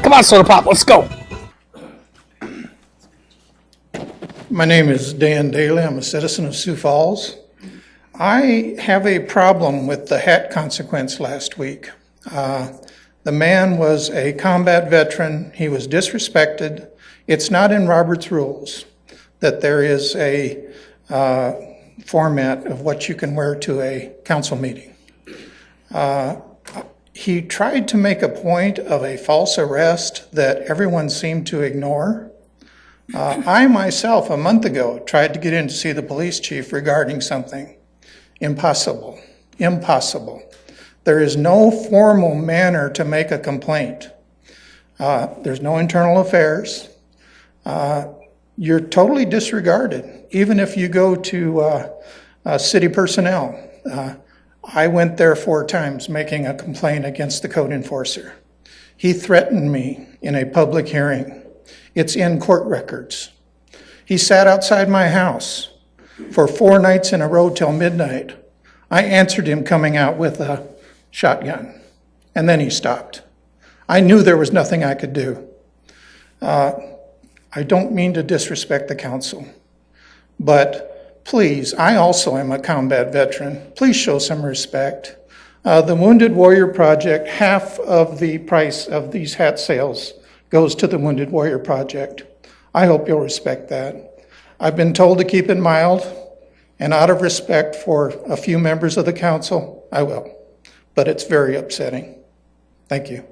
Come on, Soda Pop, let's go. My name is Dan Daly. I'm a citizen of Sioux Falls. I have a problem with the hat consequence last week. The man was a combat veteran. He was disrespected. It's not in Robert's rules that there is a format of what you can wear to a council meeting. He tried to make a point of a false arrest that everyone seemed to ignore. I myself, a month ago, tried to get in to see the police chief regarding something. Impossible. Impossible. There is no formal manner to make a complaint. There's no internal affairs. You're totally disregarded, even if you go to city personnel. I went there 4 times making a complaint against the code enforcer. He threatened me in a public hearing. It's in court records. He sat outside my house for 4 nights in a row till midnight. I answered him coming out with a shotgun, and then he stopped. I knew there was nothing I could do. I don't mean to disrespect the council, but please, I also am a combat veteran. Please show some respect. The Wounded Warrior Project, half of the price of these hat sales goes to the Wounded Warrior Project. I hope you'll respect that. I've been told to keep it mild, and out of respect for a few members of the council, I will. But it's very upsetting. Thank you.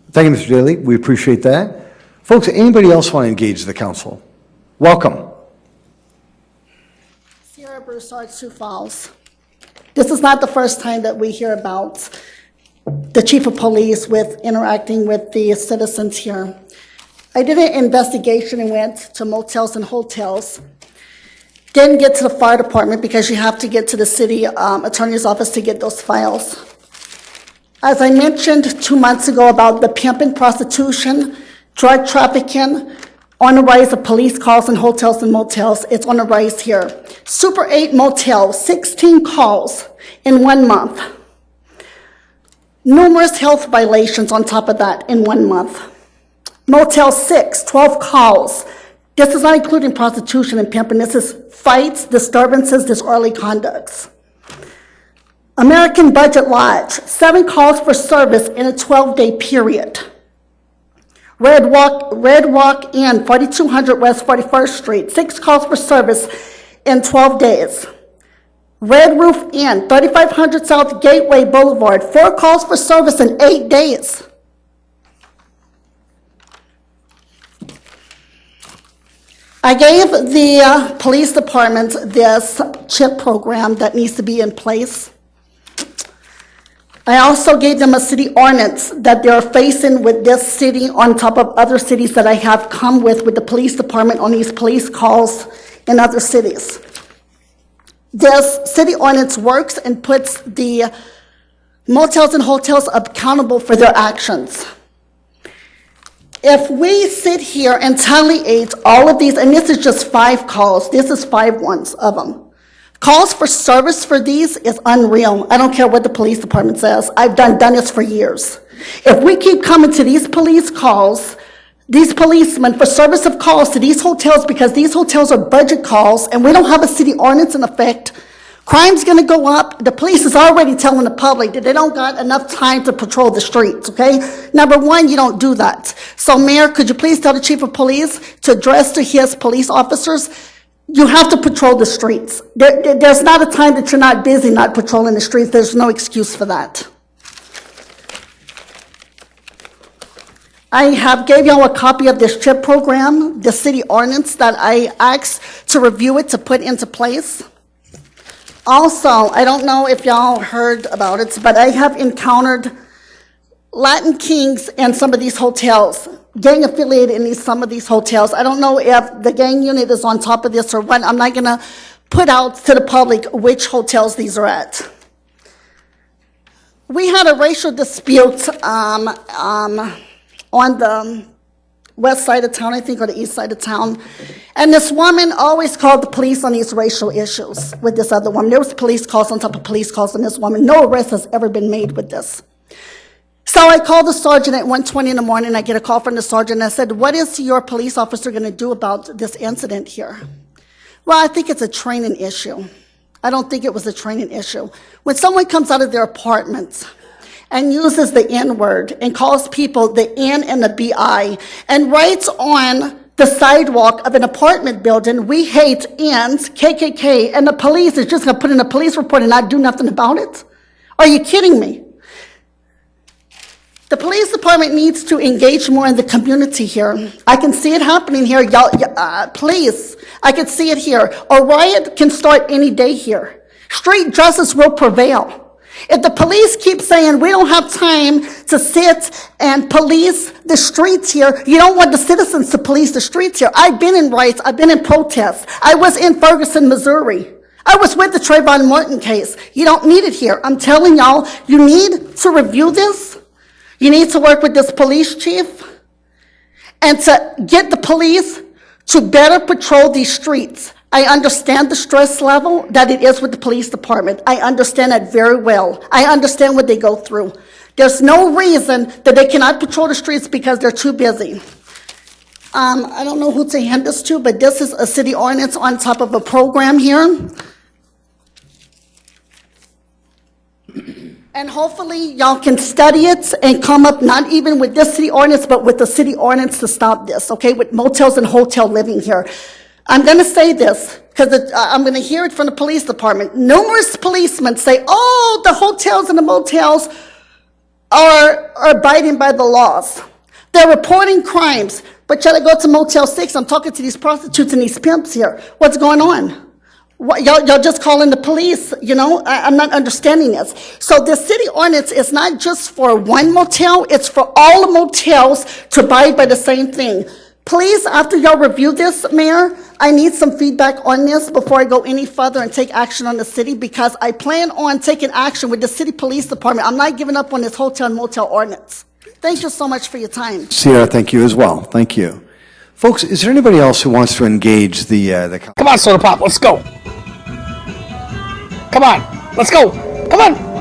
Thank you, Mr. Daly. We appreciate that. Folks, anybody else want to engage the council? Welcome. Broussard, Sioux Falls. This is not the first time that we hear about the chief of police interacting with the citizens here. I did an investigation and went to motels and hotels. Didn't get to the fire department because you have to get to the city attorney's office to get those files. As I mentioned 2 months ago about the pimping, prostitution, drug trafficking, on the rise of police calls in hotels and motels, it's on the rise here. Super 8 motel, 16 calls in 1 month. Numerous health violations on top of that in 1 month. Motel 6, 12 calls. This is not including prostitution and pimping. This is fights, disturbances, disorderly conducts. American Budget Lodge, 7 calls for service in a 12-day period. Red Rock Inn, 4200 West 41st Street, 6 calls for service in 12 days. Red Roof Inn, 3500 South Gateway Boulevard, 4 calls for service in 8 days. I gave the police department this CHIP program that needs to be in place. I also gave them a city ordinance that they're facing with this city on top of other cities that I have come with the police department on these police calls in other cities. This city ordinance works and puts the motels and hotels accountable for their actions. If we sit here and tally all of these, and this is just 5 calls, this is 5 ones of them. Calls for service for these is unreal. I don't care what the police department says. I've done this for years. If we keep coming to these police calls, these policemen for service of calls to these hotels, because these hotels are budget calls and we don't have a city ordinance in effect, crime's gonna go up. The police is already telling the public that they don't got enough time to patrol the streets, okay? Number 1, you don't do that. So Mayor, could you please tell the chief of police to address to his police officers, you have to patrol the streets. There's not a time that you're not busy not patrolling the streets. There's no excuse for that. I have gave y'all a copy of this CHIP program, the city ordinance that I asked to review it to put into place. Also, I don't know if y'all heard about it, but I have encountered Latin Kings in some of these hotels, gang affiliated in some of these hotels. I don't know if the gang unit is on top of this or what. I'm not gonna put out to the public which hotels these are at. We had a racial dispute on the west side of town, I think, or the east side of town. And this woman always called the police on these racial issues with this other woman. There was police calls on top of police calls on this woman. No arrest has ever been made with this. So I called the sergeant at 1:20 in the morning. I get a call from the sergeant. I said, what is your police officer going to do about this incident here? Well, I think it's a training issue. I don't think it was a training issue. When someone comes out of their apartments and uses the N-word and calls people the N and the BI and writes on the sidewalk of an apartment building, we hate N's, KKK, and the police is just going to put in a police report and not do nothing about it? Are you kidding me? The police department needs to engage more in the community here. I can see it happening here. Y'all, please, I can see it here. A riot can start any day here. Street justice will prevail. If the police keep saying we don't have time to sit and police the streets here, you don't want the citizens to police the streets here. I've been in riots. I've been in protests. I was in Ferguson, Missouri. I was with the Trayvon Martin case. You don't need it here. I'm telling y'all, you need to review this. You need to work with this police chief and to get the police to better patrol these streets. I understand the stress level that it is with the police department. I understand that very well. I understand what they go through. There's no reason that they cannot patrol the streets because they're too busy. I don't know who to hand this to, but this is a city ordinance on top of a program here. And hopefully y'all can study it and come up not even with this city ordinance, but with the city ordinance to stop this, okay, with motels and hotel living here. I'm going to say this because I'm going to hear it from the police department. Numerous policemen say, oh, the hotels and the motels are abiding by the laws. They're reporting crimes. But yet I go to Motel 6, I'm talking to these prostitutes and these pimps here. What's going on? What, y'all just calling the police, you know? I'm not understanding this. So the city ordinance is not just for one motel, it's for all the motels to abide by the same thing. Please, after y'all review this, Mayor, I need some feedback on this before I go any further and take action on the city, because I plan on taking action with the city police department. I'm not giving up on this hotel and motel ordinance. Thank you so much for your time. Sierra, thank you as well. Thank you. Folks, is there anybody else who wants to engage the Come on, Soda Pop, let's go. Come on, let's go. Come on.